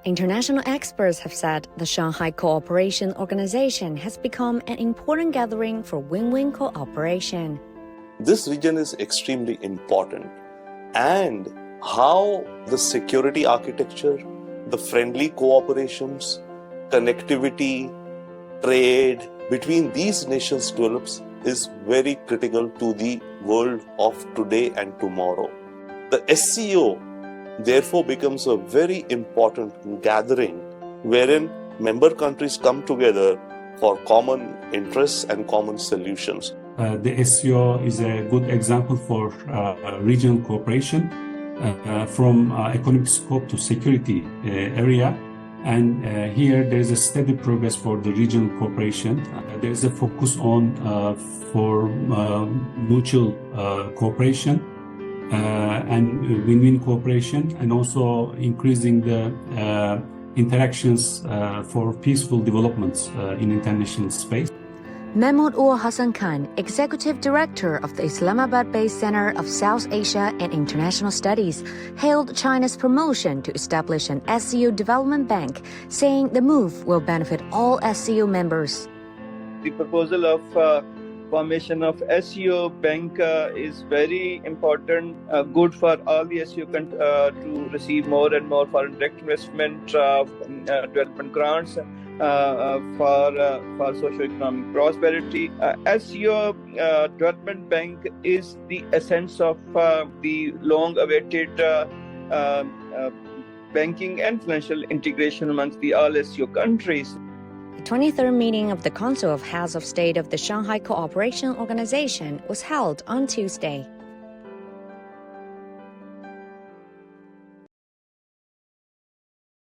International experts have said the Shanghai Cooperation Organization has become an important gathering for win-win cooperation. This region is extremely important, and how the security architecture, the friendly cooperations, connectivity, trade between these nations develops is very critical to the world of today and tomorrow. The SCO therefore becomes a very important gathering wherein member countries come together for common interests and common solutions. The SCO is a good example for regional cooperation from economic scope to security area. And here there is a steady progress for the regional cooperation. There is a focus on for mutual cooperation and win-win cooperation, and also increasing the interactions for peaceful developments in international space. Mahmoud Ul Hassan Khan, Executive Director of the Islamabad-based Center of South Asia and International Studies, hailed China's promotion to establish an SCO development bank, saying the move will benefit all SCO members. The proposal of formation of SCO bank is very important, good for all the SCO to receive more and more foreign direct investment, development grants for socio-economic prosperity. SCO development bank is the essence of the long-awaited banking and financial integration amongst the all SCO countries. The 23rd meeting of the Council of Heads of State of the Shanghai Cooperation Organization was held on Tuesday.